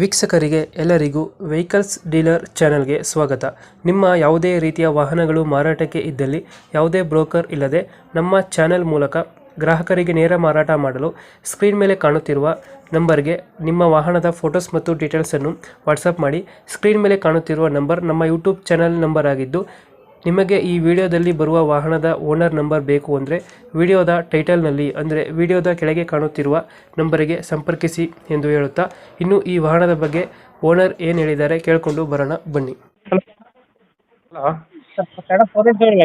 ವೀಕ್ಷಕರಿಗೆ ಎಲ್ಲರಿಗೂ vehicles dealer ಚಾನೆಲ್ಗೆ ಸ್ವಾಗತ. ನಿಮ್ಮ ಯಾವುದೇ ರೀತಿಯ ವಾಹನಗಳು ಮಾರಾಟಕ್ಕೆ ಇದ್ದಲ್ಲಿ ಯಾವುದೇ ಬ್ರೋಕರ್ ಇಲ್ಲದೆ ನಮ್ಮ ಚಾನೆಲ್ ಮೂಲಕ ಗ್ರಾಹಕರಿಗೆ ನೇರ ಮಾರಾಟ ಮಾಡಲು ಸ್ಕ್ರೀನ್ ಮೇಲೆ ಕಾಣುತ್ತಿರುವ ನಂಬರ್ಗೆ ನಿಮ್ಮ ವಾಹನದ ಫೋಟೋಸ್ ಮತ್ತು ಡೀಟೇಲ್ಸನ್ನು ವಾಟ್ಸಪ್ ಮಾಡಿ. ಸ್ಕ್ರೀನ್ ಮೇಲೆ ಕಾಣುತ್ತಿರುವ ನಂಬರ್ ನಮ್ಮ ಯೂಟ್ಯೂಬ್ ಚಾನೆಲ್ ನಂಬರ್ ಆಗಿದ್ದು, ನಿಮಗೆ ಈ ವಿಡಿಯೋದಲ್ಲಿ ಬರುವ ವಾಹನದ ಓನರ್ ನಂಬರ್ ಬೇಕು ಅಂದರೆ ವಿಡಿಯೋದ ಟೈಟಲ್ನಲ್ಲಿ ಅಂದರೆ ವಿಡಿಯೋದ ಕೆಳಗೆ ಕಾಣುತ್ತಿರುವ ನಂಬರಿಗೆ ಸಂಪರ್ಕಿಸಿ ಎಂದು ಹೇಳುತ್ತಾ, ಇನ್ನು ಈ ವಾಹನದ ಬಗ್ಗೆ ಓನರ್ ಏನು ಹೇಳಿದ್ದಾರೆ ಕೇಳಿಕೊಂಡು ಬರೋಣ ಬನ್ನಿ. ಹಲೋ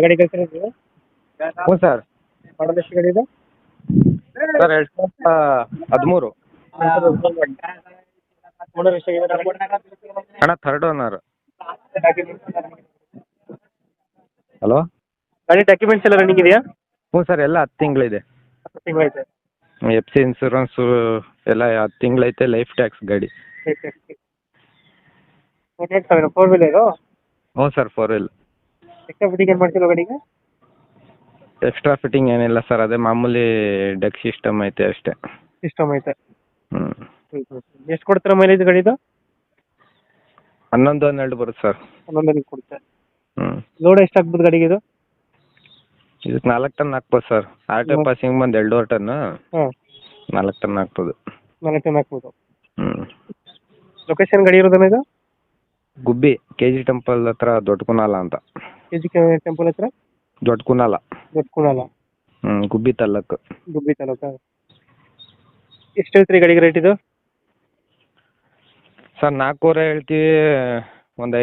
ಗಾಡಿ ಕಳಿಸಿರೋದು ಹ್ಞೂ ಸರ್. ಮಾಡಲ್ ಎಷ್ಟು ಗಾಡಿ ಇದೆ ಸರ್ 2013 ಓನರ್ ಎಷ್ಟಾಗಿದ್ದಾರೆ ಅಣ್ಣ, ಥರ್ಡ್ ಓನರ್. ಹಲೋ. ಗಾಡಿ ಡಾಕ್ಯುಮೆಂಟ್ಸ್ ಎಲ್ಲ ರನ್ನಿಂಗ್ ಇದೆಯಾ? ಹ್ಞೂ ಸರ್, ಎಲ್ಲ 10 ತಿಂಗಳಿದೆ. ತಿಂಗಳೈತೆ. ಎಫ್ ಸಿ ಇನ್ಸೂರೆನ್ಸು ಎಲ್ಲ 10 ತಿಂಗಳೈತೆ. ಲೈಫ್ ಟ್ಯಾಕ್ಸ್ ಗಾಡಿ. 48,000 ಫೋರ್ ವೀಲರು. ಹ್ಞೂ ಸರ್, 4 ವೀಲ್. ಎಕ್ಸ್ಟ್ರಾ ಫಿಟ್ಟಿಂಗ್ ಏನು ಮಾಡ್ತಿರೋ ಗಾಡಿಗೆ? ಎಕ್ಸ್ಟ್ರಾ ಫಿಟ್ಟಿಂಗ್ ಏನಿಲ್ಲ ಸರ್, ಅದೇ ಮಾಮೂಲಿ ಡೆಕ್ ಸಿಸ್ಟಮ್ ಐತೆ ಅಷ್ಟೇ. ಸಿಸ್ಟಮ್ ಐತೆ. ಹ್ಞೂ. ಎಷ್ಟು ಕೊಡ್ತೀರಾ ಮೈಲೇಜ್ ಗಾಡಿದು? 11-12 ಬರುತ್ತೆ ಸರ್. 11 ಕೊಡುತ್ತೆ. ಹ್ಞೂ. ಲೋಡ್ ಎಷ್ಟು ಆಗ್ಬೋದು ಗಾಡಿಗೆ ಇದು? ಇದಕ್ಕೆ 4 ಟನ್ ಹಾಕ್ಬೋದು ಸರ್. ಆರ್ ಟಿ ಪಾಸಿಂಗ್ ಬಂದು 2.5 ಟನ್ನು. ಹಾಂ, 4 ಟನ್ ಹಾಕ್ಬೋದು. 4 ಟನ್ ಹಾಕ್ಬೋದು. ಹ್ಞೂ. ಲೊಕೇಶನ್ ಗಾಡಿ ಇರೋದನ್ನ ಇದು? ಗುಬ್ಬಿ KG ಟೆಂಪಲ್ ಹತ್ರ ದೊಡ್ಡ ಕುನಾಲ ಅಂತ. KG ಟೆಂಪಲ್ ಹತ್ರ ದೊಡ್ಡ ಕುನಾಲ. ದೊಡ್ಡ ಕುಣಾಲ. ಗುಬ್ಬಿ ತಾಲ್ಲೂಕು. ಗುಬ್ಬಿ ತಾಲೂಕಾ? ಎಷ್ಟು ಹೇಳ್ತೀರಿ ಗಾಡಿಗೆ ರೇಟ್ ಇದು? ಸರ್ 4.5 ಹೇಳ್ತೀವಿ. ಒಂದು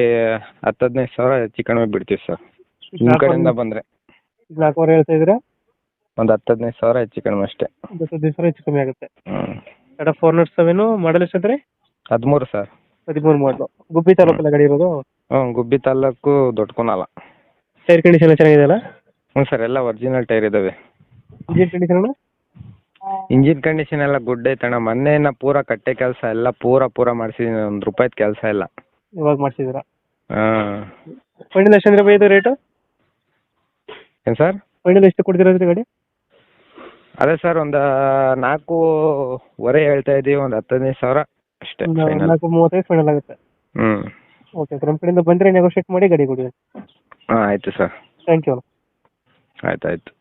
10-15 ಸಾವಿರ ಹೆಚ್ಚು ಕಡಿಮೆ ಬಿಡ್ತೀವಿ ಸರ್, ನಿಮ್ಮ ಕಡೆಯಿಂದ ಬಂದರೆ. 4.5 ಹೇಳ್ತಾ ಇದ್ದೀರಾ? ಒಂದು 10-15 ಸಾವಿರ ಹೆಚ್ಚು ಕಡಿಮೆ ಅಷ್ಟೇ. 10 ಸಾವಿರ ಹೆಚ್ಚು ಕಮ್ಮಿ ಆಗುತ್ತೆ. ಹ್ಞೂ. ಟಾಟಾ 407 ಮಾಡಲ್ ಎಷ್ಟಾದ್ರೆ? 13 ಸರ್. 13 ಮಾಡಲು. ಗುಬ್ಬಿ ತಾಲೂಕಲ್ಲ ಗಾಡಿ ಇರೋದು? ಹ್ಞೂ, ಗುಬ್ಬಿ ತಾಲ್ಲೂಕು ದೊಡ್ಡ ಕುನಾಲ. ಟೈರ್ ಕಂಡೀಷನ್ ಚೆನ್ನಾಗಿದೆ ಅಲ್ಲ? ಹ್ಞೂ ಸರ್, ಎಲ್ಲ ಒರಿಜಿನಲ್ ಟೈರ್ ಇದ್ದಾವೆ. Engine condition? ಇಂಜಿನ್ ಕಂಡೀಷನ್ ಎಲ್ಲ ಗುಡ್ ಐತಣ್ಣ. ಮೊನ್ನೆನ ಪೂರ ಕಟ್ಟೆ ಕೆಲಸ ಎಲ್ಲ ಪೂರ ಮಾಡಿಸಿದ್ದೀನಿ. ₹1 ಕೆಲಸ ಇಲ್ಲ. ಇವಾಗ ಮಾಡಿಸಿದ್ದೀರಾ? ಹಾಂ. ಫೈನಲ್ ಎಷ್ಟು ಅಂದ್ರೆ ಇದು ರೇಟು? ಏನು ಸರ್? ಫೈನಲ್ ಎಷ್ಟು ಕೊಡ್ತಿರೋದ್ರಿ ಗಾಡಿ? ಅದೇ ಸರ್, ಒಂದು 4.25 ಹೇಳ್ತಾ ಇದ್ದೀವಿ. ಒಂದು 10-15 ಸಾವಿರ ಅಷ್ಟೇ ಫೈನಲ್. 4.35 ಫೈನಲ್ ಆಗುತ್ತೆ. ಹ್ಞೂ. ಓಕೆ ಸರ್, ನಮ್ಮ ಕಡೆಯಿಂದ ಬಂದರೆ ನೆಗೋಷಿಯೇಟ್ ಮಾಡಿ ಗಾಡಿ ಕೊಡಿ. ಹಾಂ, ಆಯಿತು ಸರ್. Thank you. ಆಯ್ತು.